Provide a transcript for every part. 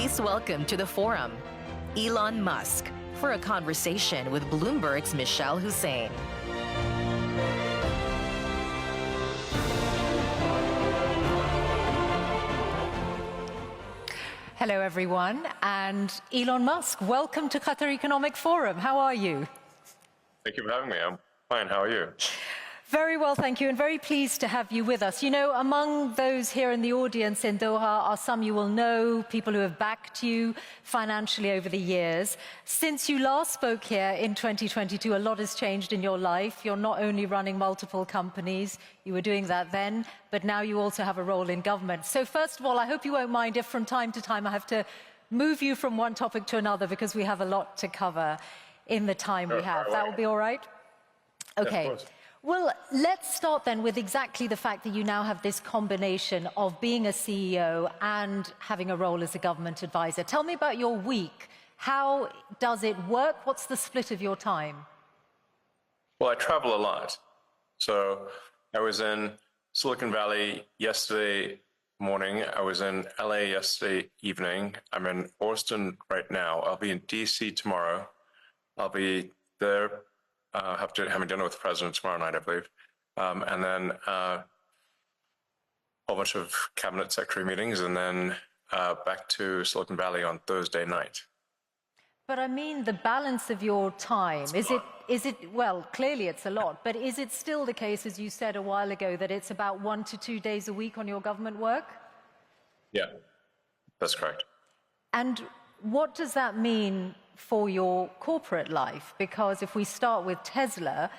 Please welcome to the forum, Elon Musk, for a conversation with Bloomberg's Mishal Husain. Hello, everyone, and Elon Musk, welcome to Qatar Economic Forum. How are you? Thank you for having me. I'm fine. How are you? Very well, thank you, and very pleased to have you with us. You know, among those here in the audience in Doha are some you will know, people who have backed you financially over the years. Since you last spoke here in 2022, a lot has changed in your life. You're not only running multiple companies, you were doing that then, but now you also have a role in government. So first of all, I hope you won't mind if from time to time I have to move you from one topic to another because we have a lot to cover in the time we have. That will be all right? Okay. Yeah, of course. Well, let's start then with exactly the fact that you now have this combination of being a CEO and having a role as a government advisor. Tell me about your week. How does it work? What's the split of your time? Well, I travel a lot. So I was in Silicon Valley yesterday morning. I was in LA yesterday evening. I'm in Austin right now. I'll be in DC tomorrow. I'll be there having dinner with the president tomorrow night, I believe. And then a whole bunch of cabinet secretary meetings, and then back to Silicon Valley on Thursday night. But I mean, the balance of your time, is it, well, clearly it's a lot, but is it still the case, as you said a while ago, that it's about 1 to 2 days a week on your government work? Yeah, that's correct. And what does that mean for your corporate life? Because if we start with Tesla,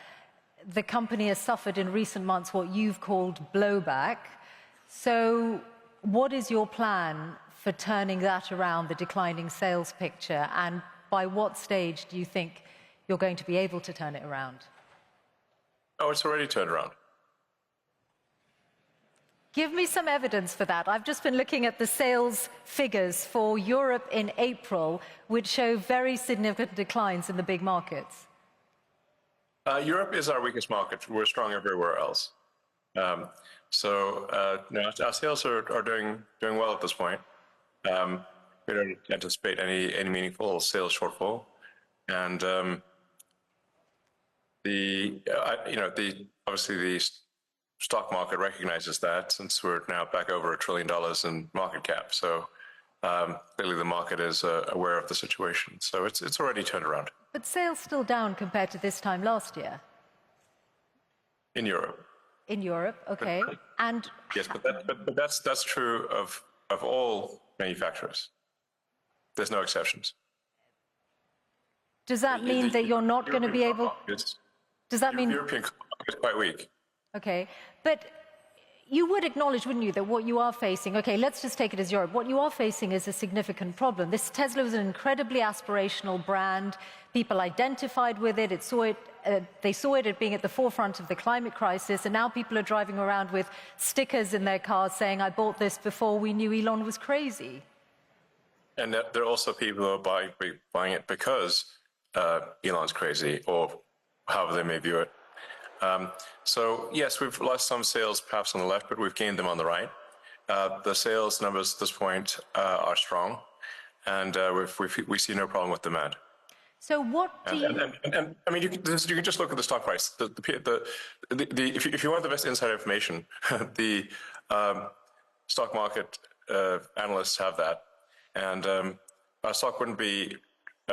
the company has suffered in recent months what you've called blowback. So what is your plan for turning that around, the declining sales picture? And by what stage do you think you're going to be able to turn it around? Oh, it's already turned around. Give me some evidence for that. I've just been looking at the sales figures for Europe in April, which show very significant declines in the big markets. Europe is our weakest market. We're strong everywhere else. No, our sales are doing well at this point. We don't anticipate any meaningful sales shortfall, and obviously the stock market recognizes that, since we're now back over $1 trillion in market cap. So clearly the market is aware of the situation. So it's already turned around. But sales still down compared to this time last year? In Europe. In Europe, okay. And yes, but that's true of all manufacturers. There's no exceptions. Does that mean that you're not going to be able... Does that mean... European market is quite weak. Okay, but you would acknowledge, wouldn't you, that what you are facing, okay, let's just take it as Europe, what you are facing is a significant problem. This Tesla was an incredibly aspirational brand. People identified with it, they saw it as being at the forefront of the climate crisis, and now people are driving around with stickers in their cars saying, I bought this before we knew Elon was crazy. And there are also people who are buying it because Elon's crazy, or however they may view it. So yes, we've lost some sales perhaps on the left, but we've gained them on the right. The sales numbers at this point are strong, and we see no problem with demand. So what do you... And I mean, you can just look at the stock price. If you want the best inside information, the stock market analysts have that, and our stock wouldn't be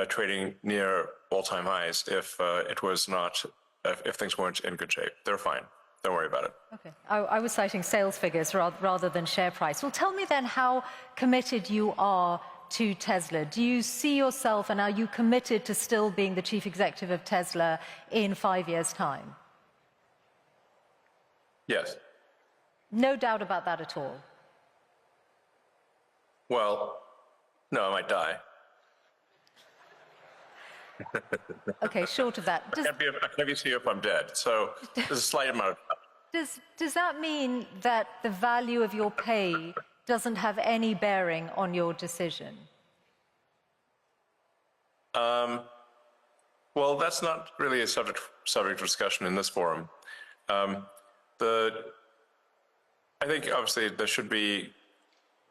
trading near all-time highs if it was not. If things weren't in good shape. They're fine. Don't worry about it. Okay. I was citing sales figures rather than share price. Well, tell me then how committed you are to Tesla. Do you see yourself, and are you committed to still being the chief executive of Tesla in 5 years' time? Yes. No doubt about that at all? Well, no, I might die. Okay, short of that. I can't be CEO if I'm dead, so there's a slight amount of... Does that mean that the value of your pay doesn't have any bearing on your decision? Well, that's not really a subject of discussion in this forum. I think obviously there should be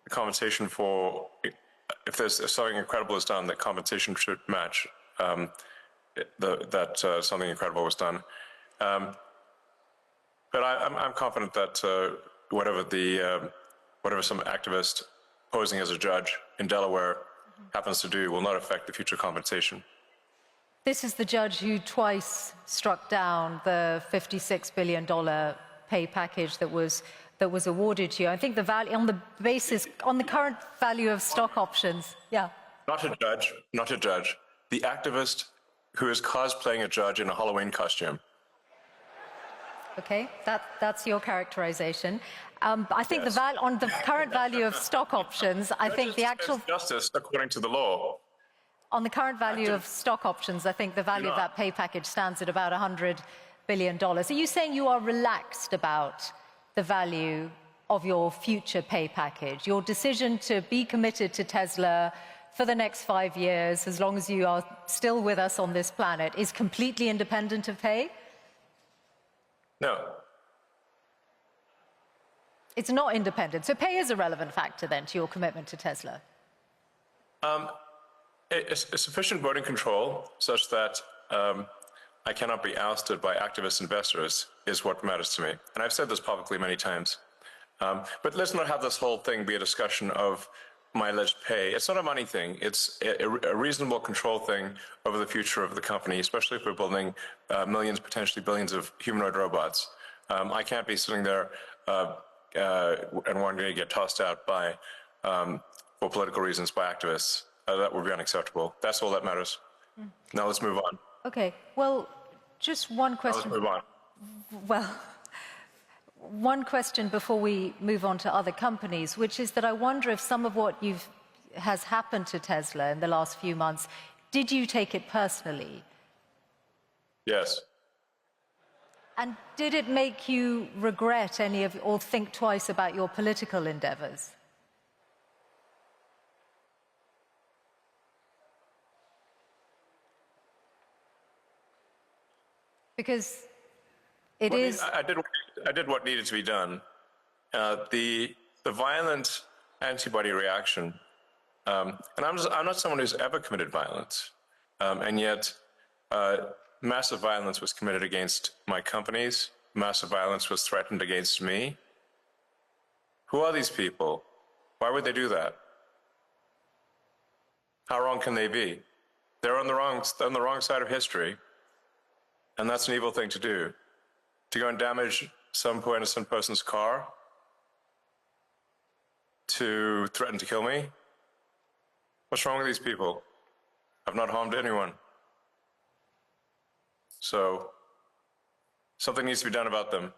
compensation for if something incredible is done, that compensation should match that something incredible was done. But I'm confident that whatever some activist posing as a judge in Delaware happens to do will not affect the future compensation. This is the judge who twice struck down the $56 billion pay package that was awarded to you. I think the value on the current value of stock options. Yeah. Not a judge. The activist who is cosplaying a judge in a Halloween costume. Okay, that's your characterization. I think Yes. on the current value of stock options, I think the actual justice according to the law. on the current value of stock options, I think the value of that pay package stands at about $100 billion. Are you saying you are relaxed about the value of your future pay package, your decision to be committed to Tesla for the next 5 years, as long as you are still with us on this planet, is completely independent of pay? No. It's not independent. So pay is a relevant factor then to your commitment to Tesla? A sufficient voting control such that I cannot be ousted by activist investors is what matters to me. And I've said this publicly many times. But let's not have this whole thing be a discussion of my alleged pay. It's not a money thing. It's a reasonable control thing over the future of the company, especially if we're building millions, potentially billions of humanoid robots. I can't be sitting there and wanting to get tossed out by, for political reasons, by activists. That would be unacceptable. That's all that matters. Now let's move on. Okay. Well, just one question. Let's move on. Well, one question before we move on to other companies, which is that I wonder if some of what has happened to Tesla in the last few months, did you take it personally? Yes. And did it make you regret or think twice about your political endeavors? Because I did what needed to be done. The violent antibody reaction, and I'm not someone who's ever committed violence, and yet massive violence was committed against my companies. Massive violence was threatened against me. Who are these people? Why would they do that? How wrong can they be? They're on the wrong side of history. And that's an evil thing to do. To go and damage some poor innocent person's car, to threaten to kill me. What's wrong with these people? I've not harmed anyone. So something needs to be done about them.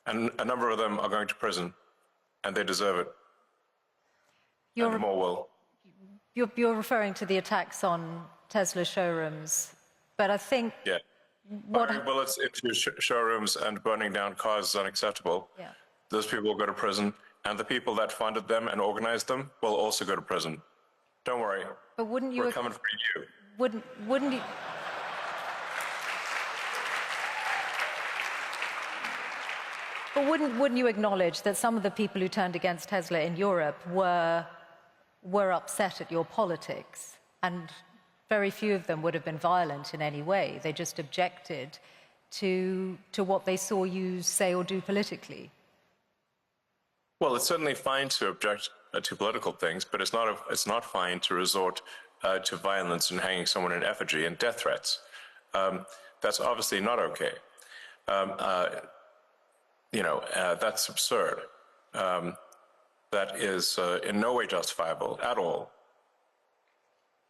And a number of them are going to prison, and they deserve it. And more will. You're referring to the attacks on Tesla showrooms, but I think... Yeah. Firing bullets into showrooms and burning down cars is unacceptable. Yeah. Those people will go to prison, and the people that funded them and organized them will also go to prison. Don't worry. But wouldn't you? We're coming for you. Wouldn't you? But wouldn't you acknowledge that some of the people who turned against Tesla in Europe were upset at your politics, and very few of them would have been violent in any way. They just objected to what they saw you say or do politically. Well, it's certainly fine to object to political things, but it's not fine to resort to violence and hanging someone in effigy and death threats. That's obviously not okay. That's absurd. That is in no way justifiable at all,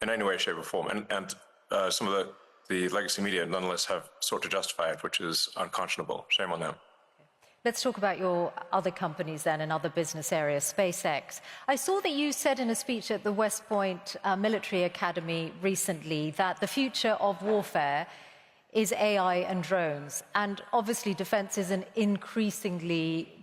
in any way, shape, or form. And some of the legacy media nonetheless have sought to justify it, which is unconscionable. Shame on them. Let's talk about your other companies then and other business areas, SpaceX. I saw that you said in a speech at the West Point Military Academy recently that the future of warfare is AI and drones. And obviously defense is an increasingly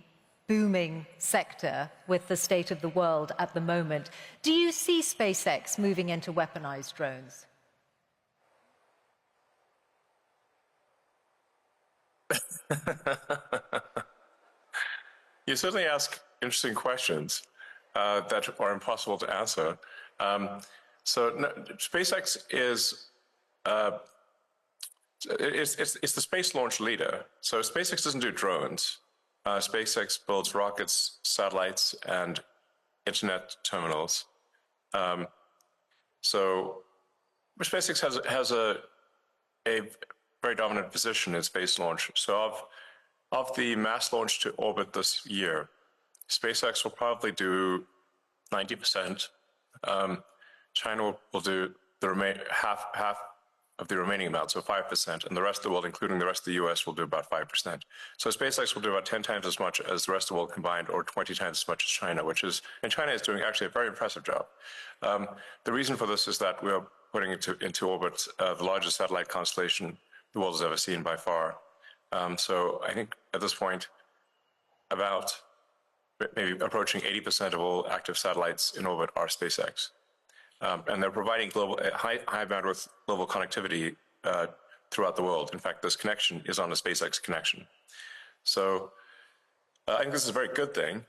booming sector with the state of the world at the moment. Do you see SpaceX moving into weaponized drones? You certainly ask interesting questions. that are impossible to answer. SpaceX is it's the space launch leader. So SpaceX doesn't do drones. SpaceX builds rockets, satellites, and internet terminals. So SpaceX has a very dominant position in space launch. So of the mass launch to orbit this year, SpaceX will probably do 90%. China will do the half of the remaining amount, so 5%, and the rest of the world, including the rest of the US, will do about 5%. So SpaceX will do about 10 times as much as the rest of the world combined, or 20 times as much as China, and China is doing actually a very impressive job. The reason for this is that we are putting into orbit the largest satellite constellation the world has ever seen by far. So I think at this point, about maybe approaching 80% of all active satellites in orbit are SpaceX. And they're providing high bandwidth global connectivity throughout the world. In fact, this connection is on a SpaceX connection. So I think this is a very good thing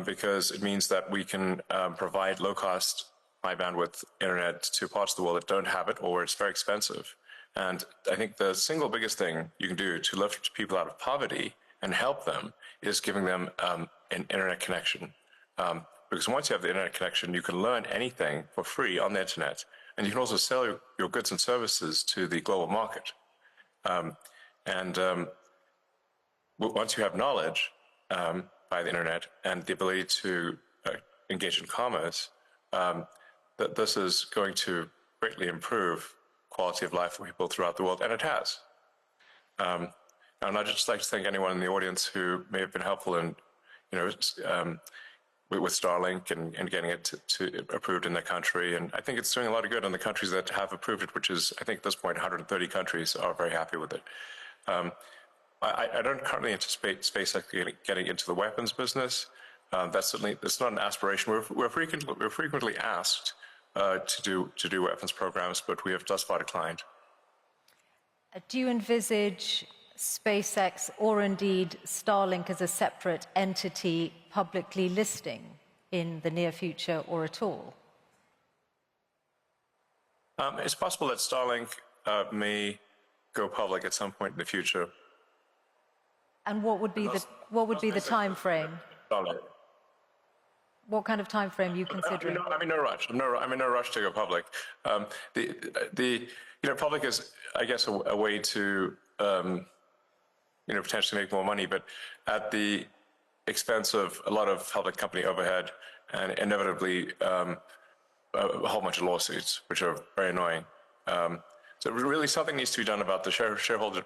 because it means that we can provide low-cost, high bandwidth internet to parts of the world that don't have it or where it's very expensive. And I think the single biggest thing you can do to lift people out of poverty and help them is giving them an internet connection. Because once you have the internet connection, you can learn anything for free on the internet, and you can also sell your goods and services to the global market. Once you have knowledge by the internet and the ability to engage in commerce, that this is going to greatly improve quality of life for people throughout the world, and it has. And I'd just like to thank anyone in the audience who may have been helpful in, with Starlink and getting it to approved in their country. And I think it's doing a lot of good in the countries that have approved it, which is, I think at this point, 130 countries are very happy with it. I don't currently anticipate SpaceX getting into the weapons business. That's not an aspiration. We're frequently asked to do weapons programs, but we have thus far declined. Do you envisage SpaceX or indeed Starlink as a separate entity publicly listing in the near future or at all? It's possible that Starlink may go public at some point in the future. And what would be the time frame? Starlink. What kind of time frame are you considering? I'm in no rush. I'm in no rush to go public. Public is, I guess, a way to potentially make more money, but at the expense of a lot of public company overhead and inevitably a whole bunch of lawsuits, which are very annoying. So really something needs to be done about the shareholder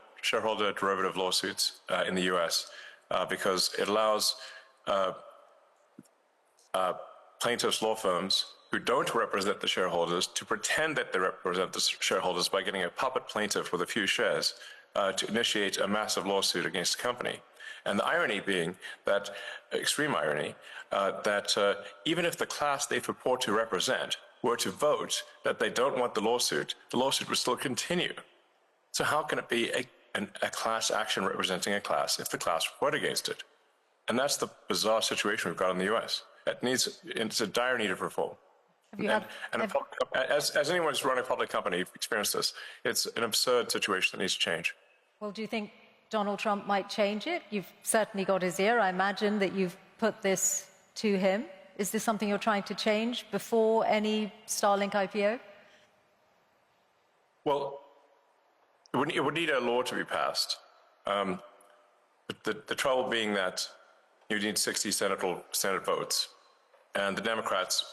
derivative lawsuits in the US because it allows plaintiffs' law firms who don't represent the shareholders to pretend that they represent the shareholders by getting a puppet plaintiff with a few shares to initiate a massive lawsuit against the company. And the irony being that, extreme irony, that even if the class they purport to represent were to vote that they don't want the lawsuit would still continue. So how can it be a class action representing a class if the class vote against it? And that's the bizarre situation we've got in the US. It's a dire need of reform. As anyone who's run a public company experienced this, it's an absurd situation that needs to change. Well, do you think Donald Trump might change it? You've certainly got his ear. I imagine that you've put this to him. Is this something you're trying to change before any Starlink IPO? Well, it would need a law to be passed. But the trouble being that you need 60 Senate votes, and the Democrats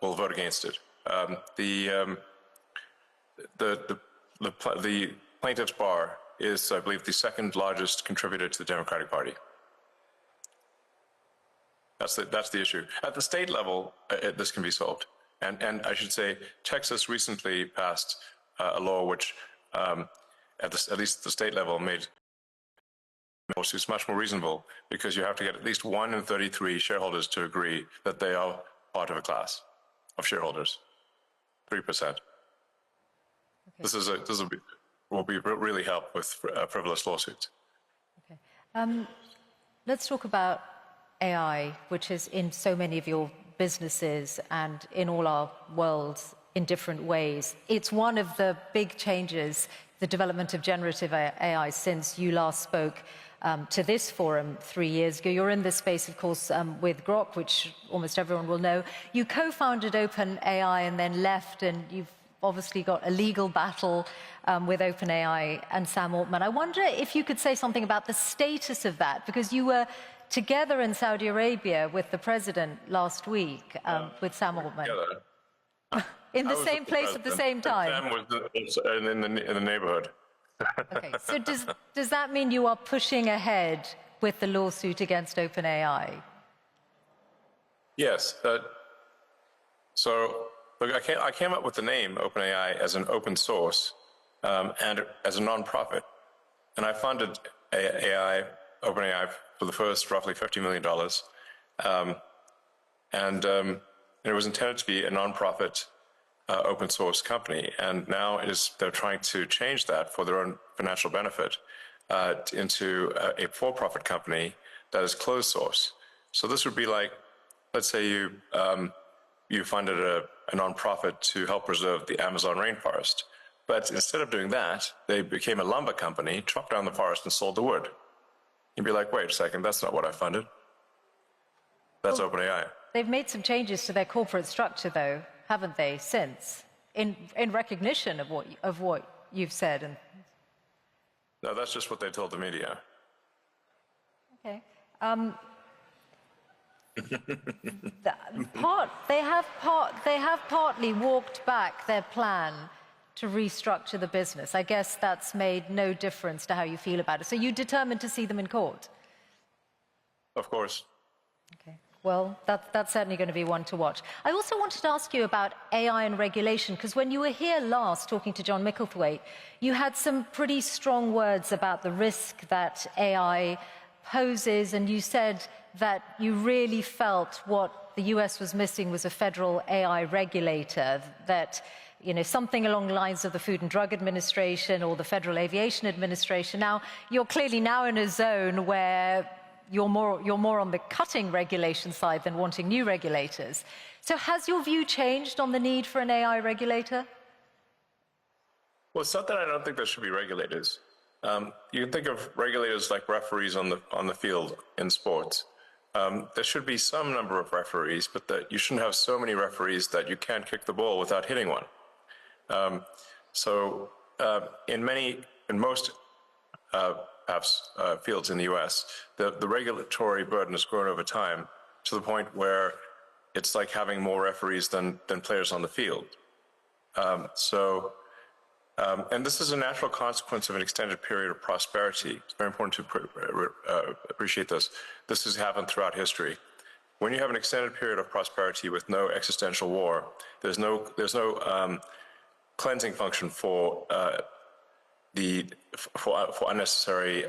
will vote against it. The plaintiff's bar is, I believe, the second largest contributor to the Democratic Party. That's the issue. At the state level, this can be solved. And I should say, Texas recently passed a law which, at least at the state level, made lawsuits much more reasonable because you have to get at least 1 in 33 shareholders to agree that they are part of a class of shareholders. 3%. Okay. This will really help with frivolous lawsuits. Okay. Let's talk about AI, which is in so many of your businesses and in all our worlds in different ways. It's one of the big changes, the development of generative AI, since you last spoke to this forum 3 years ago. You're in this space, of course, with Grok, which almost everyone will know. You co-founded OpenAI and then left, and you've obviously got a legal battle with OpenAI and Sam Altman. I wonder if you could say something about the status of that, because you were together in Saudi Arabia with the president last week, with Sam Altman. In the same place at the same time? Sam was in the neighborhood. Okay, so does that mean you are pushing ahead with the lawsuit against OpenAI? Yes. So look, I came up with the name OpenAI as an open source and as a nonprofit, and I funded OpenAI for the first roughly $50 million, and it was intended to be a nonprofit open source company, and now they're trying to change that for their own financial benefit into a for-profit company that is closed source. So this would be like, let's say you funded a nonprofit to help preserve the Amazon rainforest, but instead of doing that, they became a lumber company, chopped down the forest and sold the wood. You'd be like, wait a second, that's not what I funded. That's OpenAI. They've made some changes to their corporate structure, though, haven't they, since, in recognition of what you've said? And no, that's just what they told the media. Okay. They have partly walked back their plan to restructure the business. I guess that's made no difference to how you feel about it. So you're determined to see them in court? Of course. Okay. Well, that's certainly going to be one to watch. I also wanted to ask you about AI and regulation, because when you were here last talking to John Micklethwaite, you had some pretty strong words about the risk that AI poses, and you said that you really felt what the US was missing was a federal AI regulator, that something along the lines of the Food and Drug Administration or the Federal Aviation Administration. Now, you're clearly now in a zone where you're more on the cutting regulation side than wanting new regulators. So has your view changed on the need for an AI regulator? Well, it's not that I don't think there should be regulators. You can think of regulators like referees on the field in sports. There should be some number of referees, but you shouldn't have so many referees that you can't kick the ball without hitting one. In most fields in the U.S., the regulatory burden has grown over time to the point where it's like having more referees than players on the field. And this is a natural consequence of an extended period of prosperity. It's very important to appreciate this. This has happened throughout history. When you have an extended period of prosperity with no existential war, there's no cleansing function for unnecessary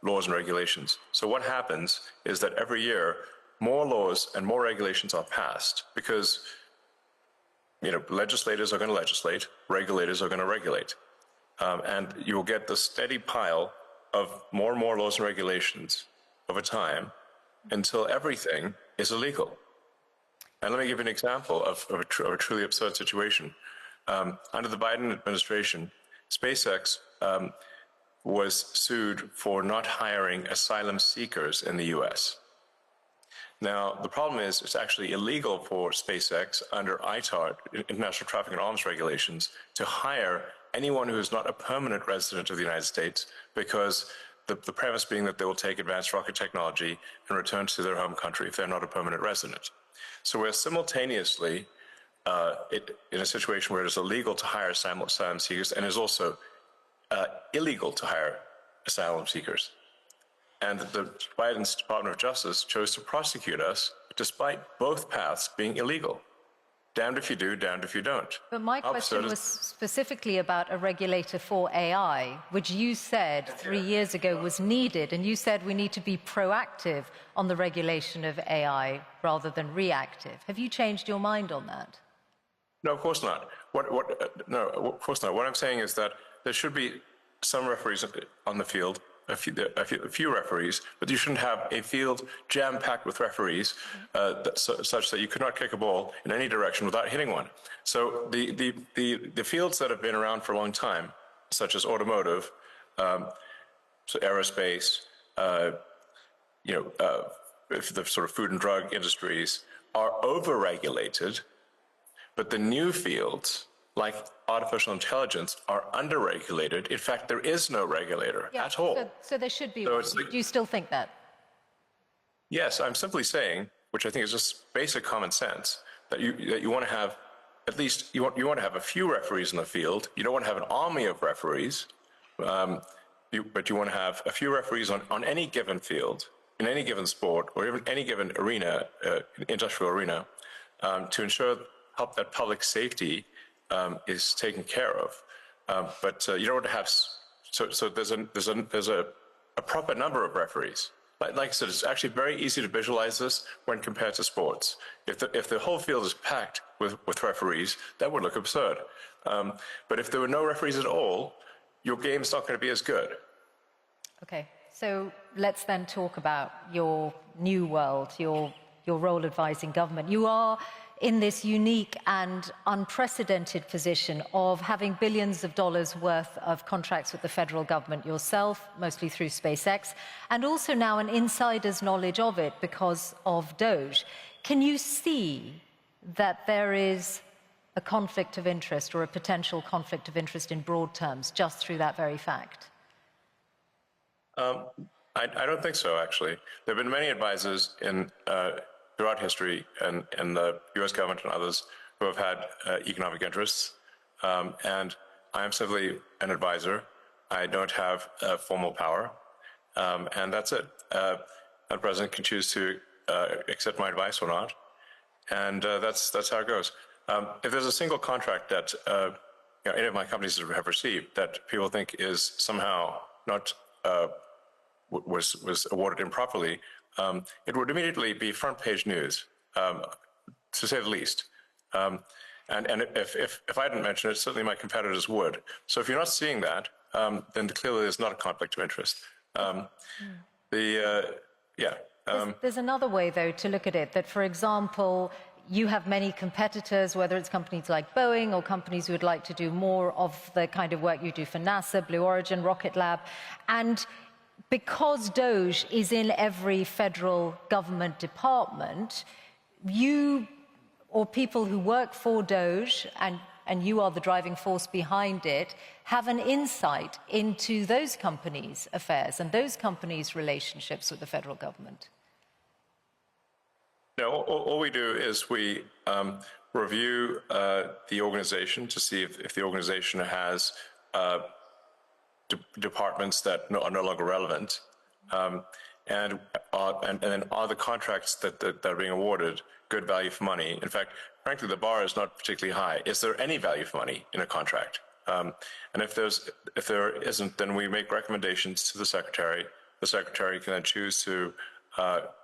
laws and regulations. So what happens is that every year more laws and more regulations are passed because legislators are going to legislate, regulators are going to regulate, and you will get the steady pile of more and more laws and regulations over time until everything is illegal. And let me give you an example of a truly absurd situation. Under the Biden administration, SpaceX was sued for not hiring asylum seekers in the U.S. Now, the problem is it's actually illegal for SpaceX under ITAR, International Traffic in Arms Regulations, to hire anyone who is not a permanent resident of the United States, because the premise being that they will take advanced rocket technology and return to their home country if they're not a permanent resident. So we're simultaneously in a situation where it is illegal to hire asylum seekers and is also illegal to hire asylum seekers. And the Biden's Department of Justice chose to prosecute us despite both paths being illegal. Damned if you do, damned if you don't. But my question was specifically about a regulator for AI, which you said 3 years ago was needed, and you said we need to be proactive on the regulation of AI rather than reactive. Have you changed your mind on that? No, of course not. No, of course not. What I'm saying is that there should be some referees on the field, a few referees, but you shouldn't have a field jam-packed with referees such that you could not kick a ball in any direction without hitting one. So the fields that have been around for a long time, such as automotive, so aerospace, the sort of food and drug industries, are over-regulated, but the new fields, like artificial intelligence, are under-regulated. In fact, there is no regulator at all. So there should be. So Do you still think that? Yes, I'm simply saying, which I think is just basic common sense, that you want to have at least you want to have a few referees in the field. You don't want to have an army of referees, but you want to have a few referees on any given field, in any given sport, or even any given arena, industrial arena, to help that public safety is taken care of. But you don't want to have so there's a proper number of referees. Like I said, it's actually very easy to visualize this when compared to sports. If the whole field is packed with referees, that would look absurd. But if there were no referees at all, your game's not going to be as good. Okay, so let's then talk about your new world, your role advising government. You are in this unique and unprecedented position of having billions of dollars worth of contracts with the federal government yourself, mostly through SpaceX, and also now an insider's knowledge of it because of DOGE. Can you see that there is a conflict of interest or a potential conflict of interest in broad terms just through that very fact? I don't think so, actually. There have been many advisors throughout history and the U.S. government and others who have had economic interests. And I am simply an advisor. I don't have formal power. And that's it. The president can choose to accept my advice or not. And that's how it goes. If there's a single contract that any of my companies have received that people think is somehow not was awarded improperly, it would immediately be front-page news, to say the least. And if I didn't mention it, certainly my competitors would. So if you're not seeing that, then clearly there's not a conflict of interest. There's another way, though, to look at it, that, for example, you have many competitors, whether it's companies like Boeing or companies who would like to do more of the kind of work you do for NASA, Blue Origin, Rocket Lab. And because DOGE is in every federal government department, you or people who work for DOGE, and you are the driving force behind it, have an insight into those companies' affairs and those companies' relationships with the federal government. No, all we do is we review the organization to see if the organization has departments that are no longer relevant, and then are the contracts that are being awarded good value for money? In fact, frankly, the bar is not particularly high. Is there any value for money in a contract? And if there isn't, then we make recommendations to the secretary. The secretary can then choose to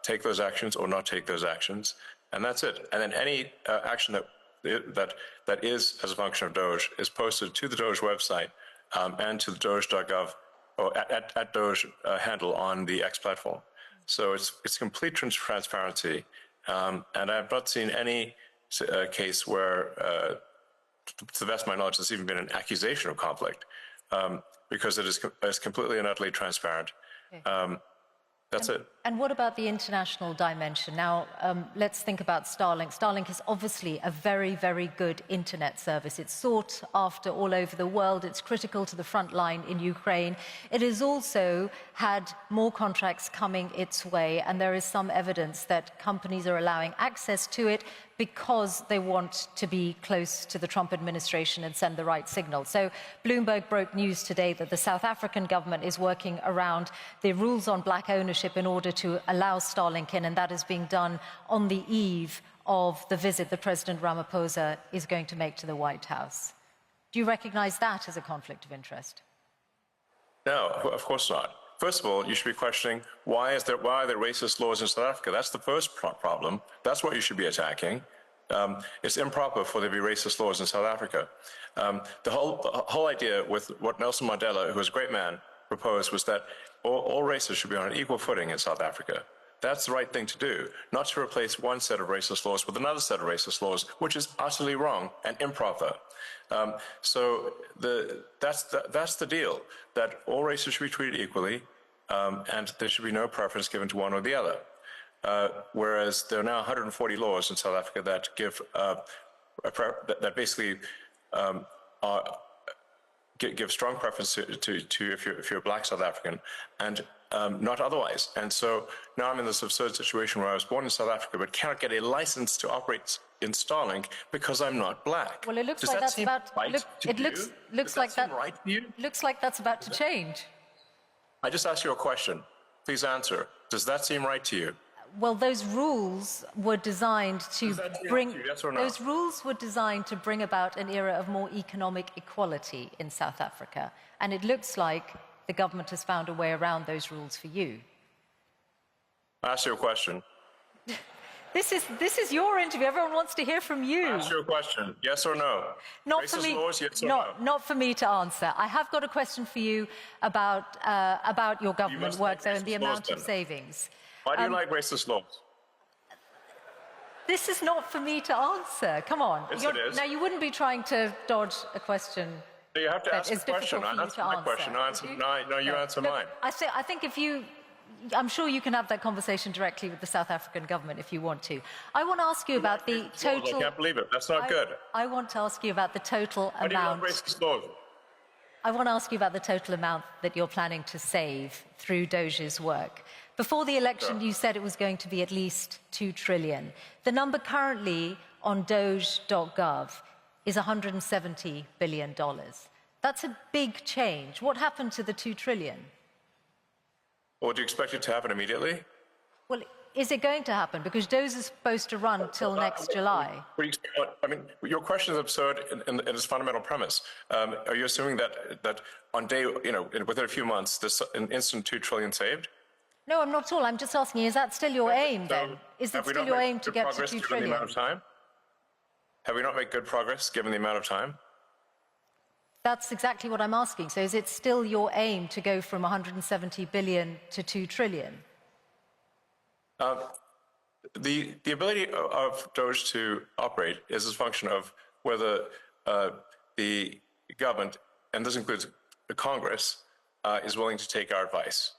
take those actions or not take those actions, and that's it. And then any action that is as a function of DOGE is posted to the DOGE website and to the doge.gov or at DOGE handle on the X platform. So it's complete transparency, and I've not seen any case where, to the best of my knowledge, there's even been an accusation of conflict, because it is completely and utterly transparent. Okay. That's it. And what about the international dimension? Now, let's think about Starlink. Starlink is obviously a very, very good internet service. It's sought after all over the world. It's critical to the front line in Ukraine. It has also had more contracts coming its way, and there is some evidence that companies are allowing access to it because they want to be close to the Trump administration and send the right signal. So Bloomberg broke news today that the South African government is working around the rules on black ownership in order to allow Starlink in, and that is being done on the eve of the visit that President Ramaphosa is going to make to the White House. Do you recognize that as a conflict of interest? No, of course not. First of all, you should be questioning why are there racist laws in South Africa? That's the first problem. That's what you should be attacking. It's improper for there to be racist laws in South Africa. The whole idea with what Nelson Mandela, who was a great man, proposed was that all races should be on an equal footing in South Africa. That's the right thing to do, not to replace one set of racist laws with another set of racist laws, which is utterly wrong and improper. So that's the deal, that all races should be treated equally, and there should be no preference given to one or the other. Whereas there are now 140 laws in South Africa that give that basically give strong preference to if you're a black South African, and not otherwise. And so now I'm in this absurd situation where I was born in South Africa but cannot get a license to operate in Starlink because I'm not black. Well, it looks Does like that that's seem about. right to It you? looks Does like that that. seem right to you? Looks like that's about to change. I just asked you a question. Please answer. Does that seem right to you? Well, those rules were designed to bring. Yes or no? Those rules were designed to bring about an era of more economic equality in South Africa, and it looks like the government has found a way around those rules for you. I asked you a question. This is your interview. Everyone wants to hear from you. I asked you a question. Yes or no? Not Racist for me. laws, yes or no? Not for me to answer. I have got a question for you about your government must work, like though, and the racist laws, amount of then. savings. Why do you like racist laws? This is not for me to answer. Come on. Yes, it is. Now, you wouldn't be trying to dodge a question. You have to that ask is a question. difficult for I you answer to my answer, question. No, you answer Look, mine. I think if you, I'm sure you can have that conversation directly with the South African government if you want to. I want to ask you about the total. I can't believe it. That's not good. I want to ask you about the total Why do you like amount. racist laws? I want to ask you about the total amount that you're planning to save through Doge's work. Before the election, you said it was going to be at least 2 trillion. The number currently on doge.gov is $170 billion. That's a big change. What happened to the 2 trillion? Well, do you expect it to happen immediately? Well, is it going to happen? Because Doge is supposed to run till next July. I mean, your question is absurd in its fundamental premise. Are you assuming that on day, within a few months, there's an instant 2 trillion saved? No, I'm not at all. I'm just asking, is that still your aim then? Is it still your aim to get to 2 trillion? Have we not made good progress given the amount of time? That's exactly what I'm asking. So is it still your aim to go from 170 billion to 2 trillion? The ability of Doge to operate is a function of whether the government, and this includes the Congress, is willing to take our advice.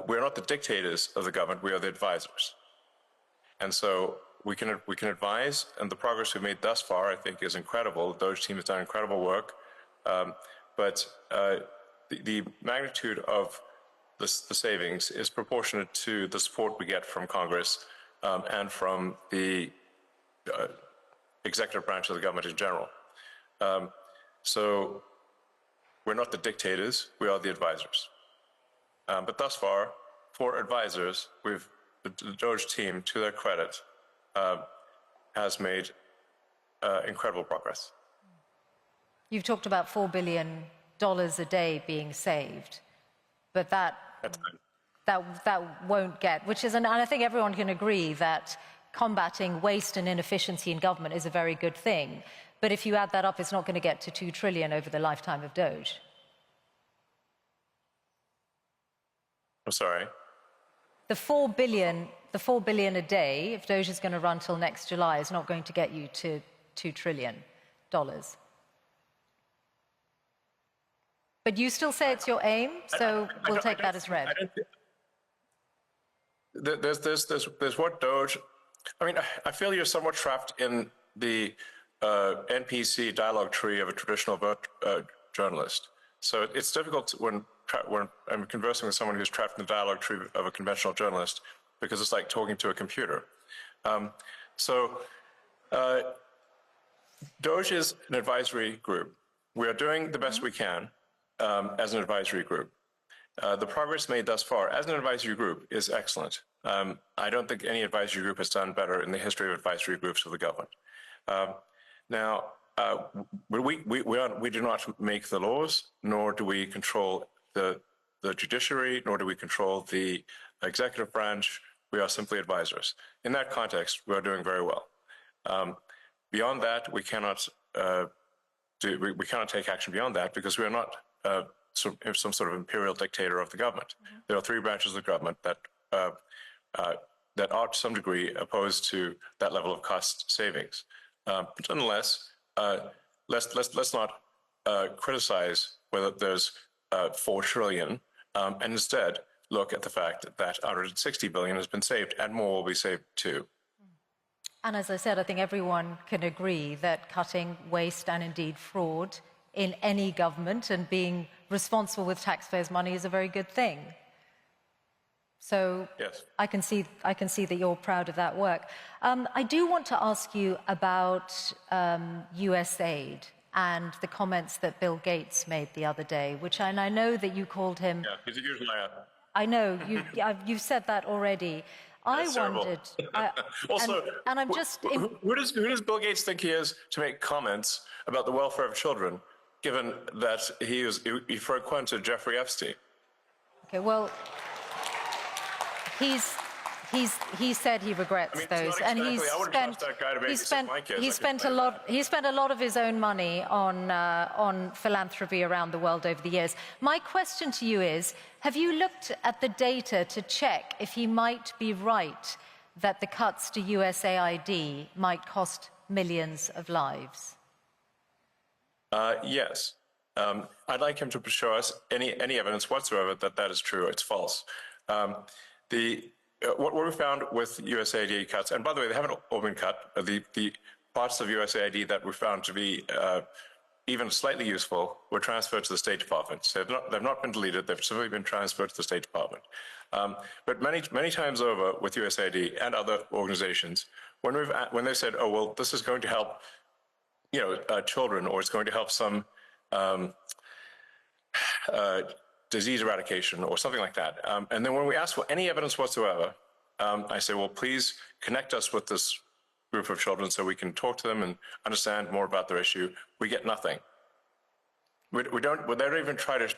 We're not the dictators of the government, we are the advisors. And so we can advise, and the progress we've made thus far, I think, is incredible. The Doge team has done incredible work. But the magnitude of the savings is proportionate to the support we get from Congress and from the executive branch of the government in general. So we're not the dictators, we are the advisors. But thus far, for advisors, the Doge team, to their credit, has made incredible progress. You've talked about $4 billion a day being saved, but that won't get, which is, and I think everyone can agree that combating waste and inefficiency in government is a very good thing. But if you add that up, it's not going to get to 2 trillion over the lifetime of Doge. I'm sorry? The 4 billion a day, if Doge is going to run till next July, is not going to get you to $2 trillion. But you still say it's your aim, so we'll take that as read. There's what Doge. I mean, I feel you're somewhat trapped in the NPC dialogue tree of a traditional journalist. So it's difficult when I'm conversing with someone who's trapped in the dialogue tree of a conventional journalist, because it's like talking to a computer. Doge is an advisory group. We are doing the best we can as an advisory group. The progress made thus far as an advisory group is excellent. I don't think any advisory group has done better in the history of advisory groups of the government. We do not make the laws, nor do we control the judiciary, nor do we control the executive branch. We are simply advisors. In that context, we are doing very well. Beyond that, we cannot take action beyond that, because we are not some sort of imperial dictator of the government. There are three branches of the government that are to some degree opposed to that level of cost savings. But nonetheless, let's not criticize whether there's 4 trillion, and instead look at the fact that 160 billion has been saved, and more will be saved too. And as I said, I think everyone can agree that cutting waste and indeed fraud in any government and being responsible with taxpayers' money is a very good thing. So yes. I can see that you're proud of that work. I do want to ask you about US aid and the comments that Bill Gates made the other day, and I know that you called him... Yeah, he's a huge liar. I know, you've said that already. I wondered... Also, and I'm just... Who does Bill Gates think he is to make comments about the welfare of children, given that he frequented Jeffrey Epstein? Okay, well... He said he regrets those, and he spent a lot of his own money on philanthropy around the world over the years. My question to you is: have you looked at the data to check if he might be right that the cuts to USAID might cost millions of lives? Yes. I'd like him to show us any evidence whatsoever that that is true. It's false. What we found with USAID cuts, and by the way, they haven't all been cut. The parts of USAID that we found to be even slightly useful were transferred to the State Department. So they've not been deleted; they've simply been transferred to the State Department. But many times over with USAID and other organizations, when they said, "Oh well, this is going to help, children, or it's going to help some disease eradication or something like that," and then when we ask for any evidence whatsoever, I say, "Well, please connect us with this group of children so we can talk to them and understand more about their issue." We get nothing. They don't even try to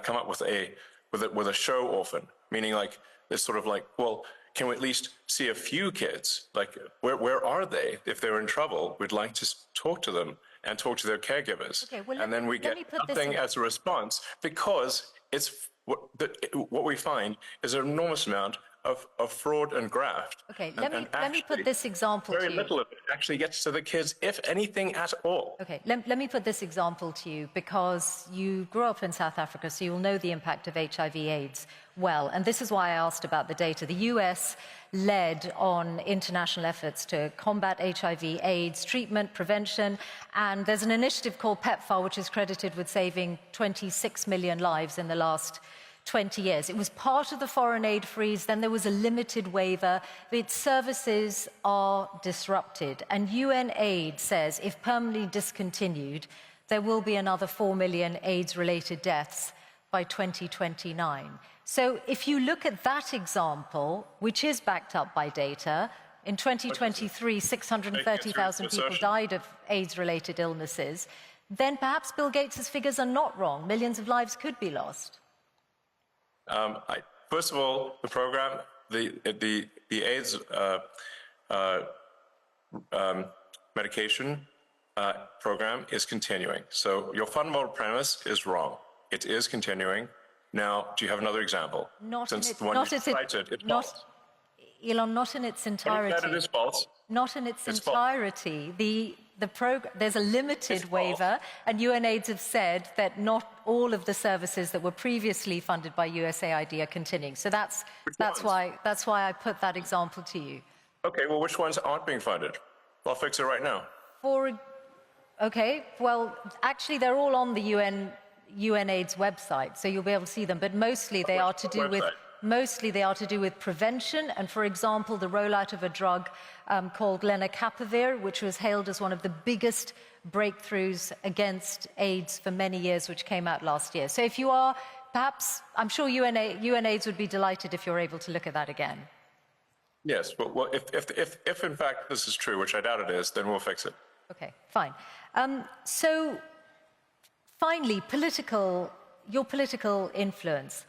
come up with a show orphan, meaning like this sort of like, well, can we at least see a few kids? Like, where are they? If they're in trouble, we'd like to talk to them and talk to their caregivers. Okay, well, and then we get nothing as a response, because it's what we find is an enormous amount of fraud and graft. Okay, let me put this example to you. Very little of it actually gets to the kids, if anything at all. Okay, let me put this example to you, because you grew up in South Africa, so you'll know the impact of HIV/AIDS well. And this is why I asked about the data. The US led on international efforts to combat HIV/AIDS treatment, prevention, and there's an initiative called PEPFAR, which is credited with saving 26 million lives in the last 20 years. It was part of the foreign aid freeze, then there was a limited waiver. Its services are disrupted, and UN aid says if permanently discontinued, there will be another 4 million AIDS-related deaths by 2029. So if you look at that example, which is backed up by data, in 2023, 630,000 people died of AIDS-related illnesses, then perhaps Bill Gates' figures are not wrong. Millions of lives could be lost. First of all, the program, the AIDS medication program is continuing. So your fundamental premise is wrong. It is continuing. Now, do you have another example? Elon, not in its entirety. It is false. Not in its entirety. There's a limited waiver, and UNAIDS have said that not all of the services that were previously funded by USAID are continuing. So that's why I put that example to you. Okay, well, which ones aren't being funded? I'll fix it right now. Okay, well, actually, they're all on the UNAIDS website, so you'll be able to see them. But mostly they are to do with. Mostly they are to do with prevention, and for example, the rollout of a drug called lenacapavir, which was hailed as one of the biggest breakthroughs against AIDS for many years, which came out last year. So if you are, perhaps, I'm sure UNAIDS would be delighted if you're able to look at that again. Yes, but well, if in fact this is true, which I doubt it is, then we'll fix it. Okay, fine. So finally, your political influence.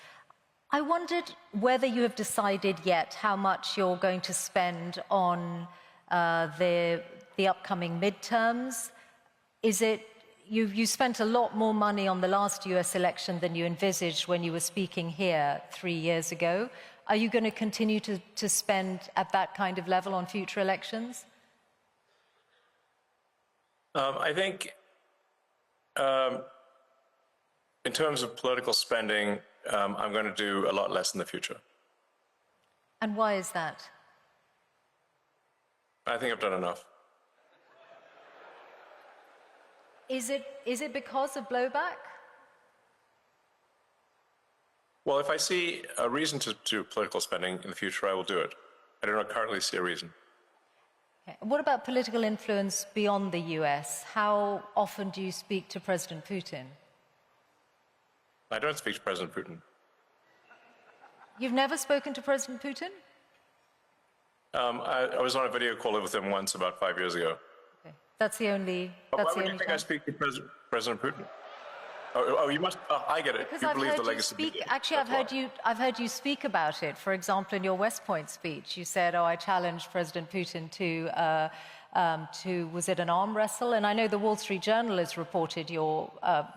I wondered whether you have decided yet how much you're going to spend on the upcoming midterms. Is it you spent a lot more money on the last US election than you envisaged when you were speaking here 3 years ago. Are you going to continue to spend at that kind of level on future elections? I think in terms of political spending, I'm going to do a lot less in the future. And why is that? I think I've done enough. Is it because of blowback? Well, if I see a reason to do political spending in the future, I will do it. I do not currently see a reason. Okay. What about political influence beyond the US? How often do you speak to President Putin? I don't speak to President Putin. You've never spoken to President Putin? I was on a video call with him once about 5 years ago. Okay. That's the only. Why would you think I speak to President Putin? Oh, you must. I get it. Because you I've believe heard the you legacy. speak. Actually, I've heard you speak about it. For example, in your West Point speech, you said, "Oh, I challenged President Putin to was it an arm wrestle?" And I know the Wall Street Journal has reported your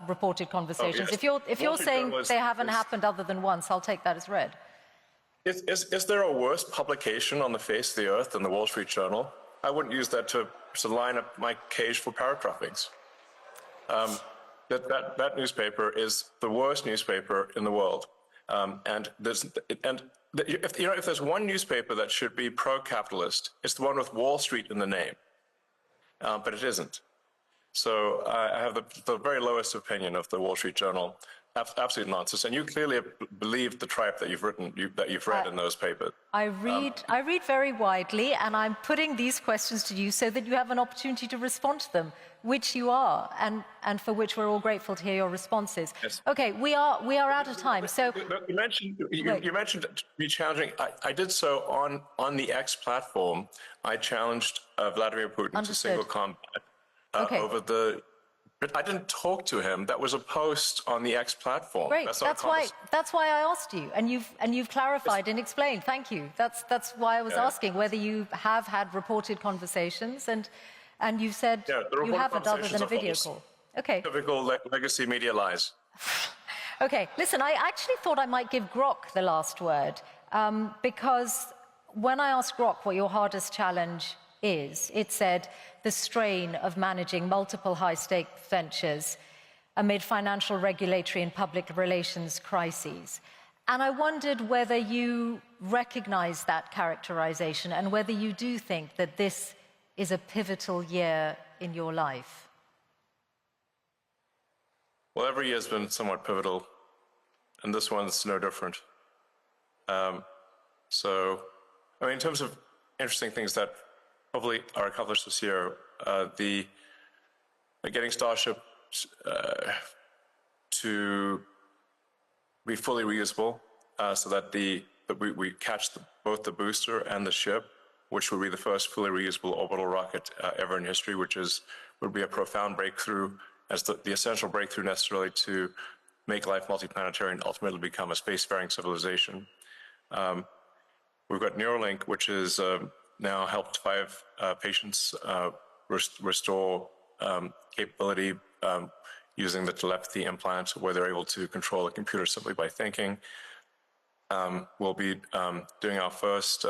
reported conversations. Oh, yes. If you're saying they haven't happened other than once, I'll take that as read. Is there a worse publication on the face of the earth than the Wall Street Journal? I wouldn't use that to line up my cage for parrot droppings. That newspaper is the worst newspaper in the world, if there's one newspaper that should be pro-capitalist, it's the one with Wall Street in the name, but it isn't. So I have the very lowest opinion of the Wall Street Journal. Absolute nonsense, and you clearly believe the tripe that you've read in those papers. I read very widely, and I'm putting these questions to you so that you have an opportunity to respond to them, which you are, and for which we're all grateful to hear your responses. Yes. Okay, we are out of time. So you mentioned me challenging. I did so on the X platform. I challenged Vladimir Putin to single combat over the. But I didn't talk to him. That was a post on the X platform. Great. That's why I asked you, and you've clarified and explained. Thank you. That's why I was asking whether you have had reported conversations, and you've said you haven't other than a video call. Okay. Typical legacy media lies. Okay. Listen, I actually thought I might give Grok the last word, because when I asked Grok what your hardest challenge is, it said the strain of managing multiple high-stake ventures amid financial, regulatory, and public relations crises. And I wondered whether you recognize that characterization and whether you do think that this is a pivotal year in your life. Well, every year has been somewhat pivotal, and this one's no different. In terms of interesting things that hopefully are accomplished this year, getting Starship to be fully reusable, so that we catch both the booster and the ship, which will be the first fully reusable orbital rocket ever in history, which would be a profound breakthrough, as the essential breakthrough necessarily to make life multiplanetary and ultimately become a spacefaring civilization. We've got Neuralink, which is now helped 5 patients restore capability using the telepathy implant, where they're able to control a computer simply by thinking. We'll be doing our first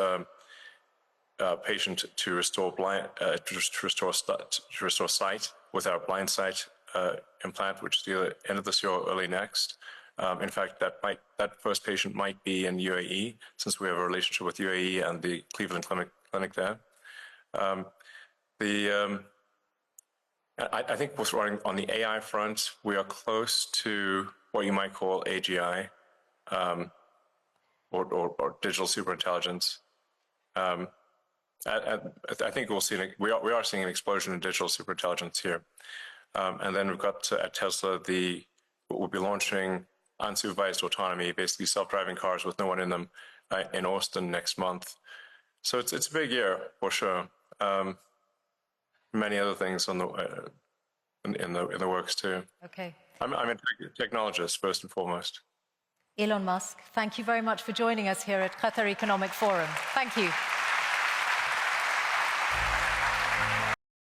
patient to restore sight with our blind sight implant, which is the end of this year or early next. In fact, that first patient might be in UAE, since we have a relationship with UAE and the Cleveland clinic there. I think what's running on the AI front, we are close to what you might call AGI, or digital superintelligence. I think we are seeing an explosion in digital superintelligence here. And then we've got at Tesla we'll be launching unsupervised autonomy, basically self-driving cars with no one in them, in Austin next month. So it's a big year for sure. Many other things in the works too. Okay. I'm a technologist first and foremost. Elon Musk, thank you very much for joining us here at Qatar Economic Forum. Thank you.